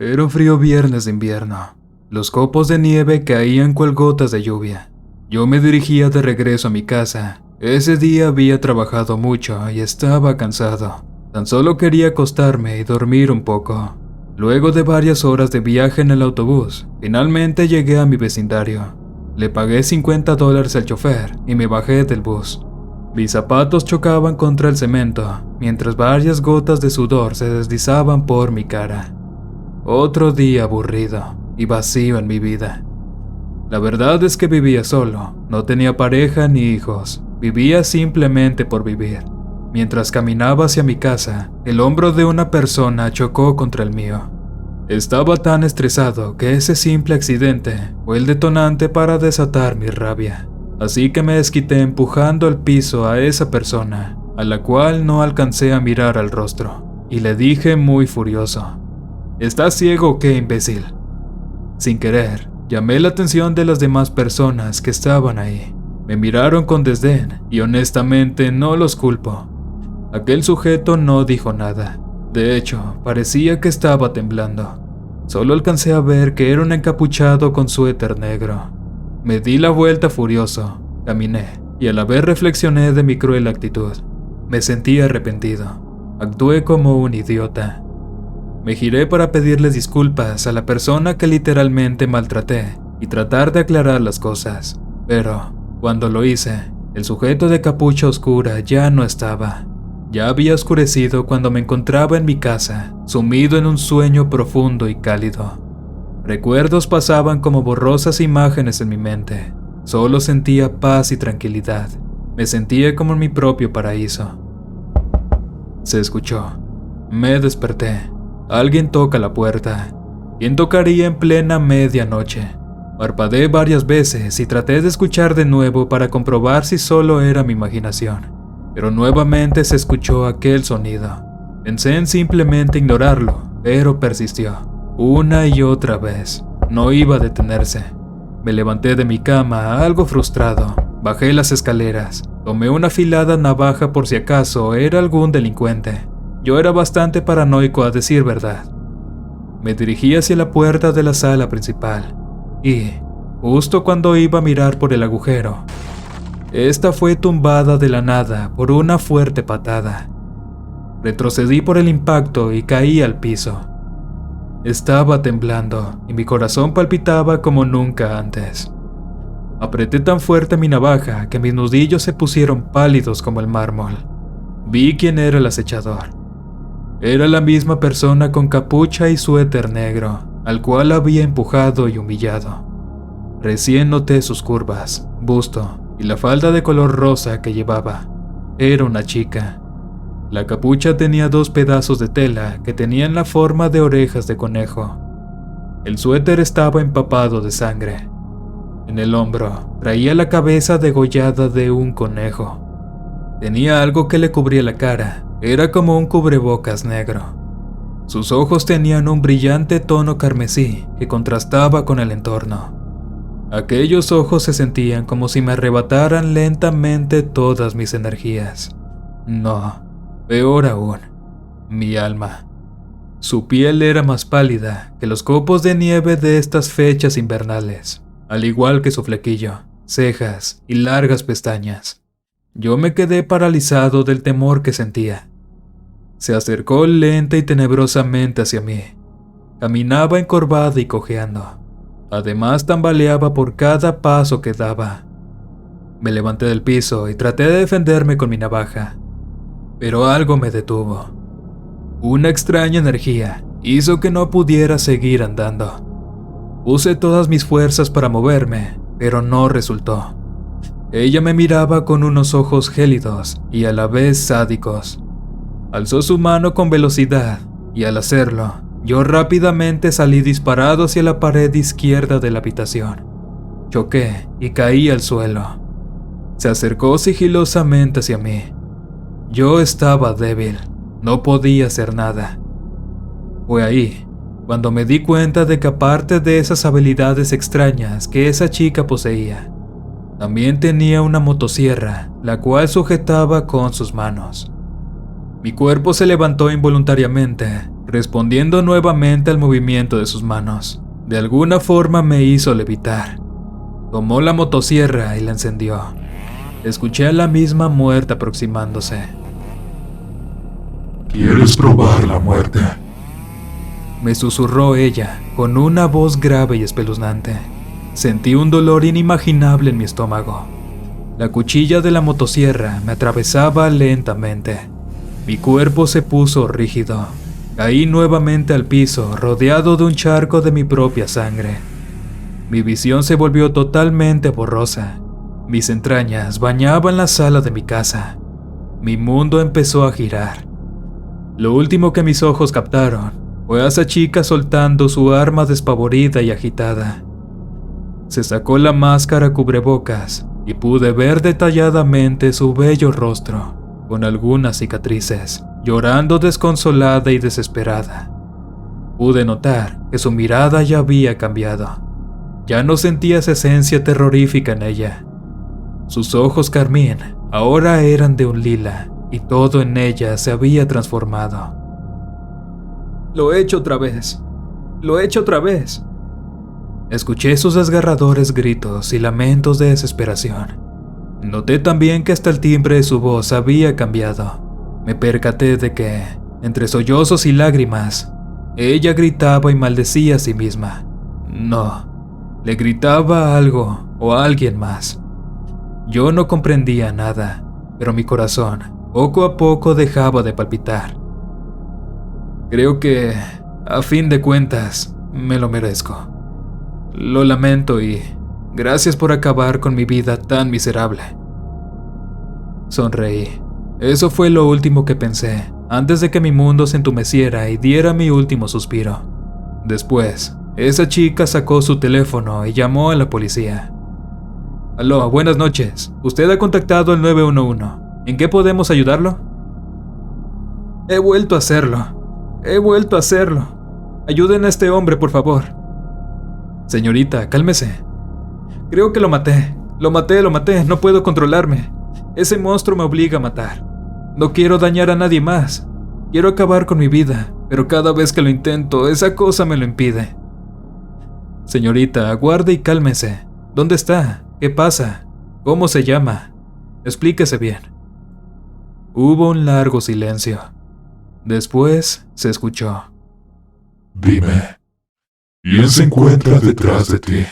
Era un frío viernes de invierno. Los copos de nieve caían cual gotas de lluvia. Yo me dirigía de regreso a mi casa. Ese día había trabajado mucho y estaba cansado. Tan solo quería acostarme y dormir un poco. Luego de varias horas de viaje en el autobús, finalmente llegué a mi vecindario. Le pagué $50 al chofer y me bajé del bus. Mis zapatos chocaban contra el cemento, mientras varias gotas de sudor se deslizaban por mi cara. Otro día aburrido y vacío en mi vida. La verdad es que vivía solo, no tenía pareja ni hijos, vivía simplemente por vivir. Mientras caminaba hacia mi casa, el hombro de una persona chocó contra el mío. Estaba tan estresado que ese simple accidente fue el detonante para desatar mi rabia. Así que me desquité empujando al piso a esa persona, a la cual no alcancé a mirar al rostro, y le dije muy furioso: ¿estás ciego o qué, imbécil? Sin querer, llamé la atención de las demás personas que estaban ahí. Me miraron con desdén y honestamente no los culpo. Aquel sujeto no dijo nada. De hecho, parecía que estaba temblando. Solo alcancé a ver que era un encapuchado con suéter negro. Me di la vuelta furioso, caminé y a la vez reflexioné de mi cruel actitud. Me sentí arrepentido. Actué como un idiota. Me giré para pedirles disculpas a la persona que literalmente maltraté y tratar de aclarar las cosas. Pero, cuando lo hice, el sujeto de capucha oscura ya no estaba. Ya había oscurecido cuando me encontraba en mi casa, sumido en un sueño profundo y cálido. Recuerdos pasaban como borrosas imágenes en mi mente. Solo sentía paz y tranquilidad. Me sentía como en mi propio paraíso. Se escuchó. Me desperté. Alguien toca la puerta. ¿Quién tocaría en plena medianoche? Parpadeé varias veces y traté de escuchar de nuevo para comprobar si solo era mi imaginación. Pero nuevamente se escuchó aquel sonido. Pensé en simplemente ignorarlo, pero persistió. Una y otra vez. No iba a detenerse. Me levanté de mi cama, algo frustrado. Bajé las escaleras. Tomé una afilada navaja por si acaso era algún delincuente. Yo era bastante paranoico, a decir verdad. Me dirigí hacia la puerta de la sala principal. Y, justo cuando iba a mirar por el agujero, esta fue tumbada de la nada por una fuerte patada. Retrocedí por el impacto y caí al piso. Estaba temblando y mi corazón palpitaba como nunca antes. Apreté tan fuerte mi navaja que mis nudillos se pusieron pálidos como el mármol. Vi quién era el acechador. Era la misma persona con capucha y suéter negro, al cual había empujado y humillado. Recién noté sus curvas, busto y la falda de color rosa que llevaba. Era una chica. La capucha tenía 2 pedazos de tela que tenían la forma de orejas de conejo. El suéter estaba empapado de sangre. En el hombro traía la cabeza degollada de un conejo. Tenía algo que le cubría la cara. Era como un cubrebocas negro. Sus ojos tenían un brillante tono carmesí que contrastaba con el entorno. Aquellos ojos se sentían como si me arrebataran lentamente todas mis energías. No, peor aún, mi alma. Su piel era más pálida que los copos de nieve de estas fechas invernales, al igual que su flequillo, cejas y largas pestañas. Yo me quedé paralizado del temor que sentía. Se acercó lenta y tenebrosamente hacia mí. Caminaba encorvada y cojeando. Además tambaleaba por cada paso que daba. Me levanté del piso y traté de defenderme con mi navaja. Pero algo me detuvo. Una extraña energía hizo que no pudiera seguir andando. Puse todas mis fuerzas para moverme, pero no resultó. Ella me miraba con unos ojos gélidos y a la vez sádicos. Alzó su mano con velocidad y al hacerlo, yo rápidamente salí disparado hacia la pared izquierda de la habitación. Choqué y caí al suelo. Se acercó sigilosamente hacia mí. Yo estaba débil, no podía hacer nada. Fue ahí cuando me di cuenta de que aparte de esas habilidades extrañas que esa chica poseía, también tenía una motosierra, la cual sujetaba con sus manos. Mi cuerpo se levantó involuntariamente, respondiendo nuevamente al movimiento de sus manos. De alguna forma me hizo levitar. Tomó la motosierra y la encendió. Escuché a la misma muerte aproximándose. ¿Quieres probar la muerte?, me susurró ella, con una voz grave y espeluznante. Sentí un dolor inimaginable en mi estómago. La cuchilla de la motosierra me atravesaba lentamente. Mi cuerpo se puso rígido. Caí nuevamente al piso, rodeado de un charco de mi propia sangre. Mi visión se volvió totalmente borrosa. Mis entrañas bañaban la sala de mi casa. Mi mundo empezó a girar. Lo último que mis ojos captaron fue a esa chica soltando su arma despavorida y agitada. Se sacó la máscara cubrebocas y pude ver detalladamente su bello rostro, con algunas cicatrices, llorando desconsolada y desesperada. Pude notar que su mirada ya había cambiado. Ya no sentía esa esencia terrorífica en ella. Sus ojos carmín ahora eran de un lila y todo en ella se había transformado. Lo he hecho otra vez. Lo he hecho otra vez. Escuché sus desgarradores gritos y lamentos de desesperación. Noté también que hasta el timbre de su voz había cambiado. Me percaté de que, entre sollozos y lágrimas, ella gritaba y maldecía a sí misma. No, le gritaba a algo o a alguien más. Yo no comprendía nada, pero mi corazón poco a poco dejaba de palpitar. Creo que, a fin de cuentas, me lo merezco. Lo lamento y gracias por acabar con mi vida tan miserable. Sonreí. Eso fue lo último que pensé, antes de que mi mundo se entumeciera y diera mi último suspiro. Después, esa chica sacó su teléfono y llamó a la policía. Aló, buenas noches. Usted ha contactado al 911. ¿En qué podemos ayudarlo? He vuelto a hacerlo. Ayuden a este hombre, por favor. Señorita, cálmese. Creo que lo maté. Lo maté. No puedo controlarme. Ese monstruo me obliga a matar. No quiero dañar a nadie más. Quiero acabar con mi vida, pero cada vez que lo intento, esa cosa me lo impide. Señorita, aguarde y cálmese. ¿Dónde está? ¿Qué pasa? ¿Cómo se llama? Explíquese bien. Hubo un largo silencio. Después se escuchó. Dime, ¿quién se encuentra detrás de ti?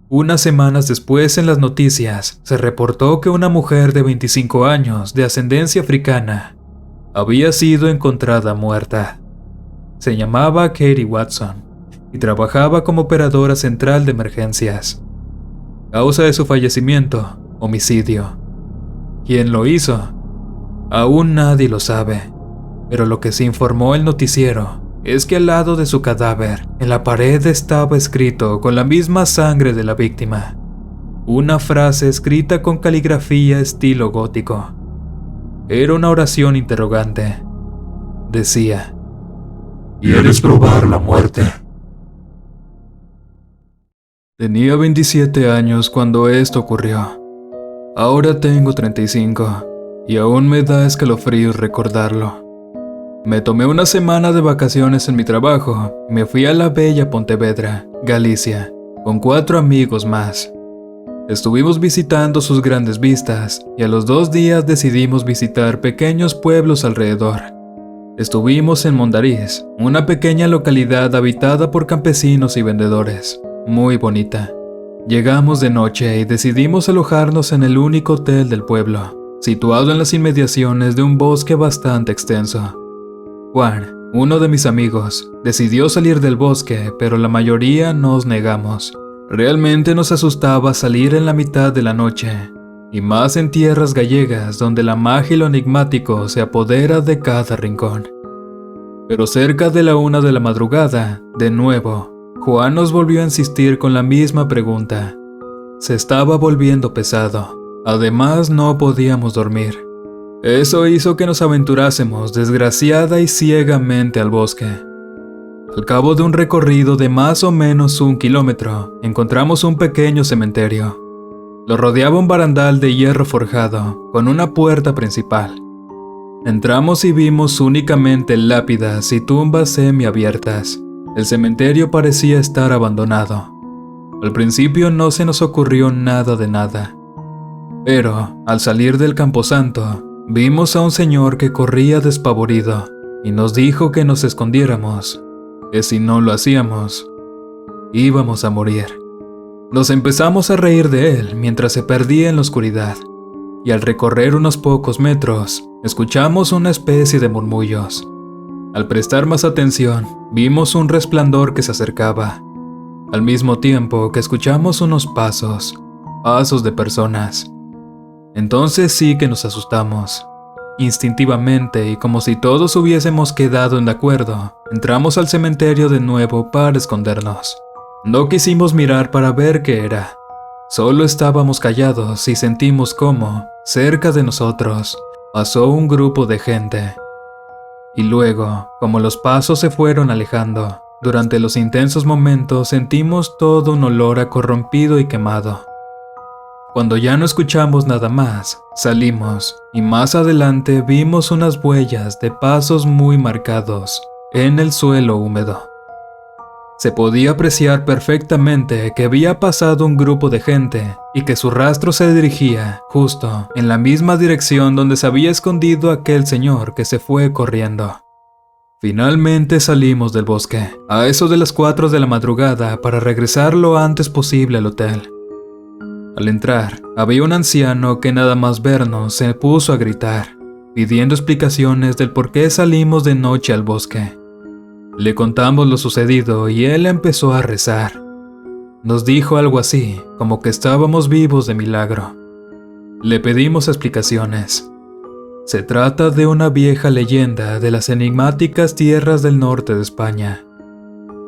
Unas semanas después en las noticias se reportó que una mujer de 25 años de ascendencia africana había sido encontrada muerta. Se llamaba Katie Watson y trabajaba como operadora central de emergencias. Causa de su fallecimiento, homicidio. ¿Quién lo hizo? Aún nadie lo sabe, pero lo que se informó el noticiero es que al lado de su cadáver, en la pared estaba escrito con la misma sangre de la víctima, una frase escrita con caligrafía estilo gótico. Era una oración interrogante. Decía: ¿quieres probar la muerte? Tenía 27 años cuando esto ocurrió. Ahora tengo 35. Y aún me da escalofríos recordarlo. Me tomé una semana de vacaciones en mi trabajo y me fui a la bella Pontevedra, Galicia, con 4 amigos más. Estuvimos visitando sus grandes vistas y a los 2 días decidimos visitar pequeños pueblos alrededor. Estuvimos en Mondariz, una pequeña localidad habitada por campesinos y vendedores, muy bonita. Llegamos de noche y decidimos alojarnos en el único hotel del pueblo, situado en las inmediaciones de un bosque bastante extenso. Juan, uno de mis amigos, decidió salir del bosque, pero la mayoría nos negamos. Realmente nos asustaba salir en la mitad de la noche, y más en tierras gallegas donde la magia y lo enigmático se apodera de cada rincón. Pero cerca de la 1 de la madrugada, de nuevo, Juan nos volvió a insistir con la misma pregunta. Se estaba volviendo pesado. Además, no podíamos dormir. Eso hizo que nos aventurásemos desgraciada y ciegamente al bosque. Al cabo de un recorrido de más o menos 1 kilómetro, encontramos un pequeño cementerio. Lo rodeaba un barandal de hierro forjado, con una puerta principal. Entramos y vimos únicamente lápidas y tumbas semiabiertas. El cementerio parecía estar abandonado. Al principio no se nos ocurrió nada de nada. Pero, al salir del camposanto, vimos a un señor que corría despavorido y nos dijo que nos escondiéramos, que si no lo hacíamos, íbamos a morir. Nos empezamos a reír de él mientras se perdía en la oscuridad, y al recorrer unos pocos metros, escuchamos una especie de murmullos. Al prestar más atención, vimos un resplandor que se acercaba, al mismo tiempo que escuchamos unos pasos de personas. Entonces sí que nos asustamos. Instintivamente y como si todos hubiésemos quedado en acuerdo, entramos al cementerio de nuevo para escondernos. No quisimos mirar para ver qué era. Solo estábamos callados y sentimos cómo, cerca de nosotros, pasó un grupo de gente. Y luego, como los pasos se fueron alejando, durante los intensos momentos sentimos todo un olor a corrompido y quemado. Cuando ya no escuchamos nada más, salimos y más adelante vimos unas huellas de pasos muy marcados en el suelo húmedo. Se podía apreciar perfectamente que había pasado un grupo de gente y que su rastro se dirigía justo en la misma dirección donde se había escondido aquel señor que se fue corriendo. Finalmente salimos del bosque, a eso de las 4 de la madrugada para regresar lo antes posible al hotel. Al entrar, había un anciano que nada más vernos se puso a gritar, pidiendo explicaciones del por qué salimos de noche al bosque. Le contamos lo sucedido y él empezó a rezar. Nos dijo algo así, como que estábamos vivos de milagro. Le pedimos explicaciones. Se trata de una vieja leyenda de las enigmáticas tierras del norte de España.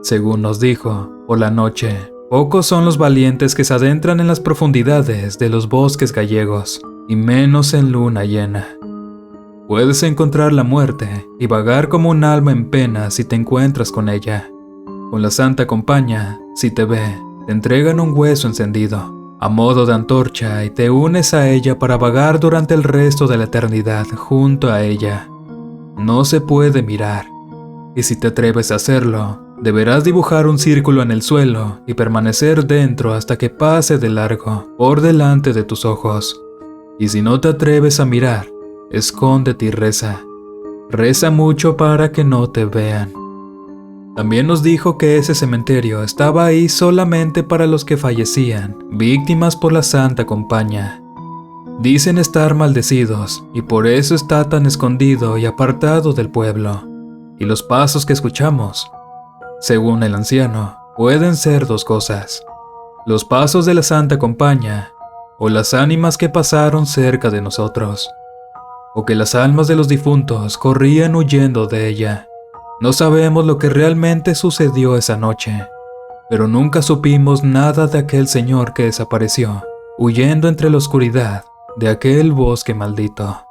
Según nos dijo, por la noche, pocos son los valientes que se adentran en las profundidades de los bosques gallegos, y menos en luna llena. Puedes encontrar la muerte y vagar como un alma en pena si te encuentras con ella. Con la Santa Compaña, si te ve, te entregan un hueso encendido, a modo de antorcha, y te unes a ella para vagar durante el resto de la eternidad junto a ella. No se puede mirar, y si te atreves a hacerlo, deberás dibujar un círculo en el suelo y permanecer dentro hasta que pase de largo por delante de tus ojos. Y si no te atreves a mirar, escóndete y reza. Reza mucho para que no te vean. También nos dijo que ese cementerio estaba ahí solamente para los que fallecían, víctimas por la Santa Compaña. Dicen estar maldecidos y por eso está tan escondido y apartado del pueblo. Y los pasos que escuchamos, según el anciano, pueden ser 2 cosas: los pasos de la Santa Compaña o las ánimas que pasaron cerca de nosotros, o que las almas de los difuntos corrían huyendo de ella. No sabemos lo que realmente sucedió esa noche, pero nunca supimos nada de aquel señor que desapareció, huyendo entre la oscuridad de aquel bosque maldito.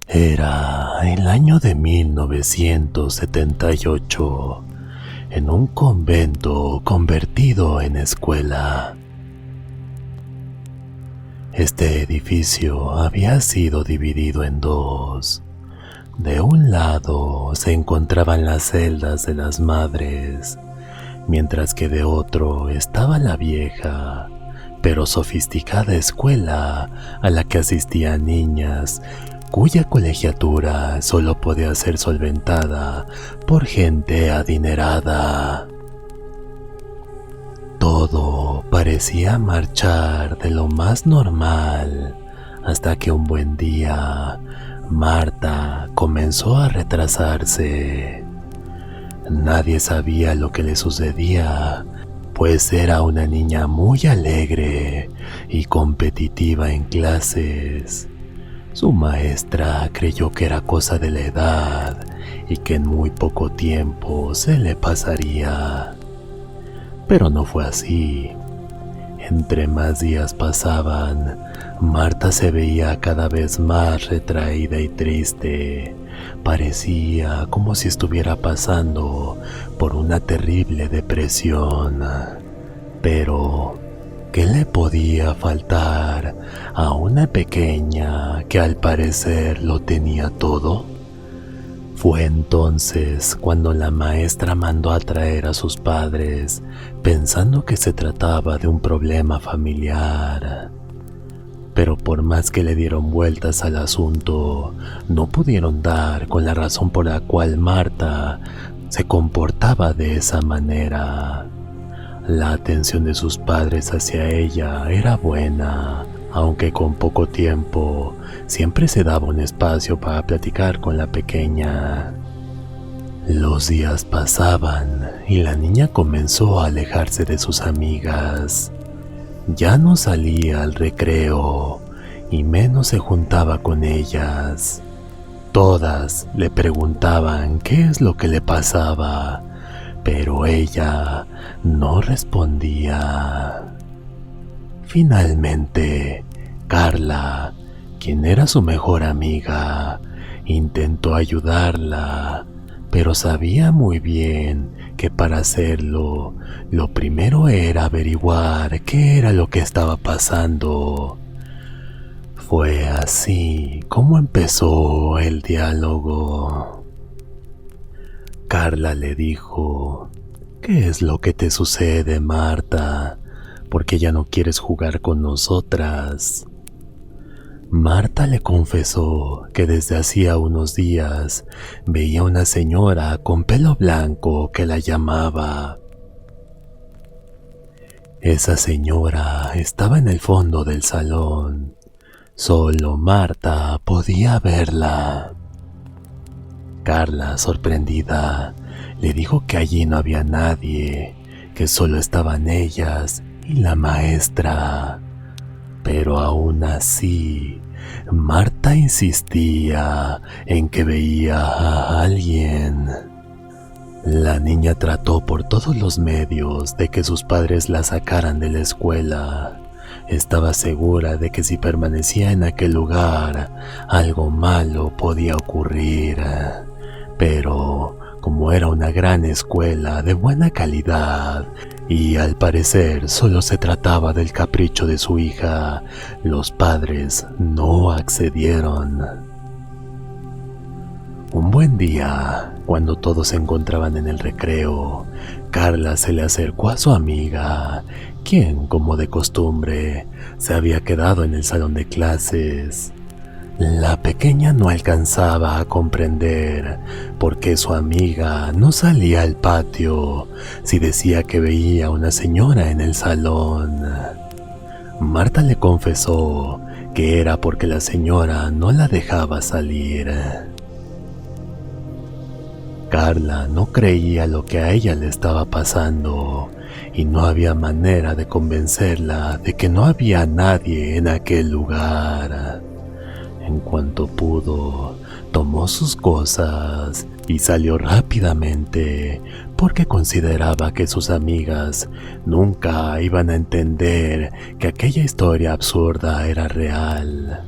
Era el año de 1978, en un convento convertido en escuela. Este edificio había sido dividido en 2. De un lado se encontraban las celdas de las madres, mientras que de otro estaba la vieja, pero sofisticada escuela a la que asistían niñas, cuya colegiatura solo podía ser solventada por gente adinerada. Todo parecía marchar de lo más normal, hasta que un buen día Marta comenzó a retrasarse. Nadie sabía lo que le sucedía, pues era una niña muy alegre y competitiva en clases. Su maestra creyó que era cosa de la edad y que en muy poco tiempo se le pasaría. Pero no fue así. Entre más días pasaban, Marta se veía cada vez más retraída y triste. Parecía como si estuviera pasando por una terrible depresión. Pero ¿Qué le podía faltar a una pequeña que al parecer lo tenía todo? Fue entonces cuando la maestra mandó a traer a sus padres, pensando que se trataba de un problema familiar. Pero por más que le dieron vueltas al asunto, no pudieron dar con la razón por la cual Marta se comportaba de esa manera. La atención de sus padres hacia ella era buena, aunque con poco tiempo siempre se daba un espacio para platicar con la pequeña. Los días pasaban y la niña comenzó a alejarse de sus amigas. Ya no salía al recreo y menos se juntaba con ellas. Todas le preguntaban qué es lo que le pasaba, pero ella no respondía. Finalmente, Carla, quien era su mejor amiga, intentó ayudarla, pero sabía muy bien que para hacerlo, lo primero era averiguar qué era lo que estaba pasando. Fue así como empezó el diálogo. Carla le dijo: ¿qué es lo que te sucede, Marta? ¿Por qué ya no quieres jugar con nosotras? Marta le confesó que desde hacía unos días veía una señora con pelo blanco que la llamaba. Esa señora estaba en el fondo del salón. Solo Marta podía verla. Carla, sorprendida, le dijo que allí no había nadie, que solo estaban ellas y la maestra. Pero aún así, Marta insistía en que veía a alguien. La niña trató por todos los medios de que sus padres la sacaran de la escuela. Estaba segura de que si permanecía en aquel lugar, algo malo podía ocurrir. Pero como era una gran escuela de buena calidad y al parecer solo se trataba del capricho de su hija, los padres no accedieron. Un buen día, cuando todos se encontraban en el recreo, Carla se le acercó a su amiga, quien, como de costumbre, se había quedado en el salón de clases. La pequeña no alcanzaba a comprender por qué su amiga no salía al patio si decía que veía a una señora en el salón. Marta le confesó que era porque la señora no la dejaba salir. Carla no creía lo que a ella le estaba pasando y no había manera de convencerla de que no había nadie en aquel lugar. En cuanto pudo, tomó sus cosas y salió rápidamente porque consideraba que sus amigas nunca iban a entender que aquella historia absurda era real.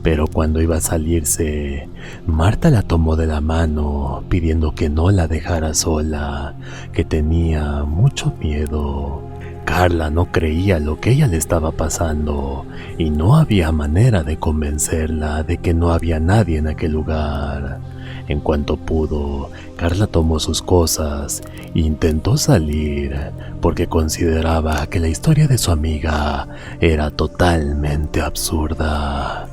Pero cuando iba a salirse, Marta la tomó de la mano pidiendo que no la dejara sola, que tenía mucho miedo. Carla no creía lo que ella le estaba pasando y no había manera de convencerla de que no había nadie en aquel lugar. En cuanto pudo, Carla tomó sus cosas e intentó salir porque consideraba que la historia de su amiga era totalmente absurda.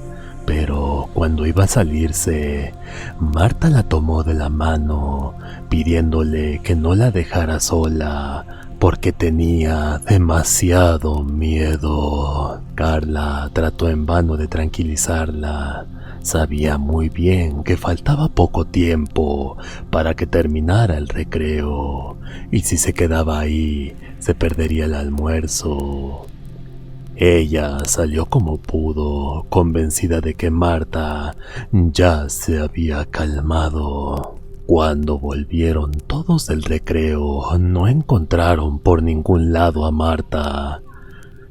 Pero cuando iba a salirse, Marta la tomó de la mano pidiéndole que no la dejara sola porque tenía demasiado miedo. Carla trató en vano de tranquilizarla. Sabía muy bien que faltaba poco tiempo para que terminara el recreo, y si se quedaba ahí, se perdería el almuerzo. Ella salió como pudo, convencida de que Marta ya se había calmado. Cuando volvieron todos del recreo, no encontraron por ningún lado a Marta.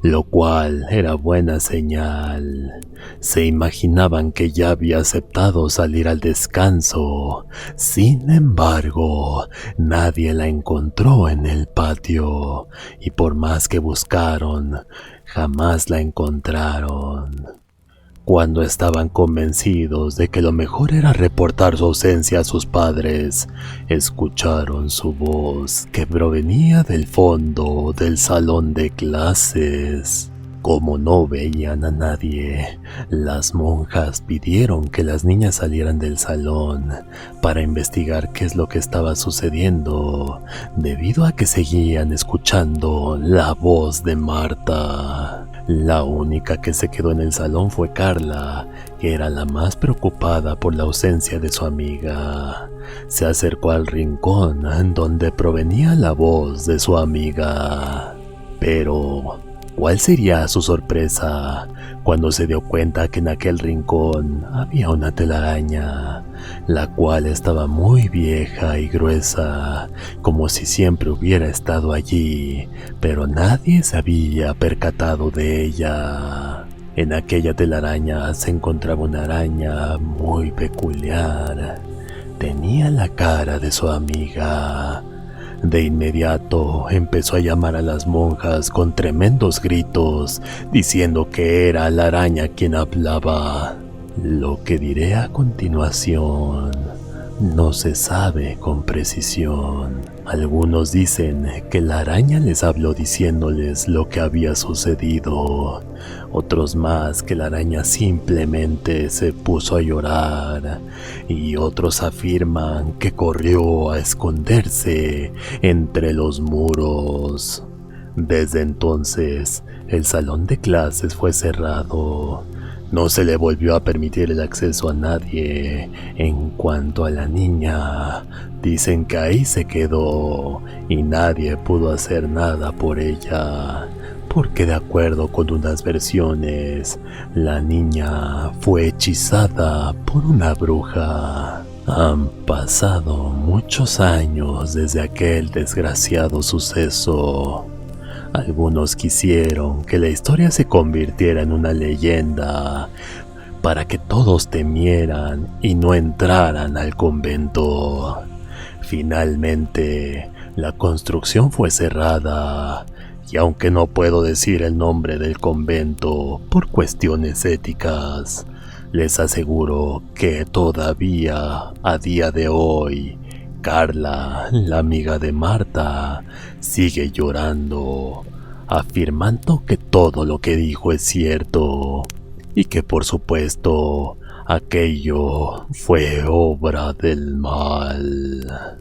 lo cual era buena señal. Se imaginaban que ya había aceptado salir al descanso. Sin embargo, nadie la encontró en el patio, y por más que buscaron, jamás la encontraron. Cuando estaban convencidos de que lo mejor era reportar su ausencia a sus padres, escucharon su voz que provenía del fondo del salón de clases. Como no veían a nadie, las monjas pidieron que las niñas salieran del salón para investigar qué es lo que estaba sucediendo, debido a que seguían escuchando la voz de Marta. La única que se quedó en el salón fue Carla, que era la más preocupada por la ausencia de su amiga. Se acercó al rincón donde provenía la voz de su amiga. Pero ¿cuál sería su sorpresa cuando se dio cuenta que en aquel rincón había una telaraña, la cual estaba muy vieja y gruesa, como si siempre hubiera estado allí, pero nadie se había percatado de ella? En aquella telaraña se encontraba una araña muy peculiar. Tenía la cara de su amiga. De inmediato empezó a llamar a las monjas con tremendos gritos, diciendo que era la araña quien hablaba. Lo que diré a continuación no se sabe con precisión. Algunos dicen que la araña les habló diciéndoles lo que había sucedido. Otros más que la araña simplemente se puso a llorar. Y otros afirman que corrió a esconderse entre los muros. Desde entonces, el salón de clases fue cerrado. No se le volvió a permitir el acceso a nadie. En cuanto a la niña, dicen que ahí se quedó y nadie pudo hacer nada por ella, porque de acuerdo con unas versiones, la niña fue hechizada por una bruja. Han pasado muchos años desde aquel desgraciado suceso. Algunos quisieron que la historia se convirtiera en una leyenda para que todos temieran y no entraran al convento. Finalmente, la construcción fue cerrada, y aunque no puedo decir el nombre del convento por cuestiones éticas, les aseguro que todavía, a día de hoy, Carla, la amiga de Marta, sigue llorando, afirmando que todo lo que dijo es cierto y que por supuesto aquello fue obra del mal.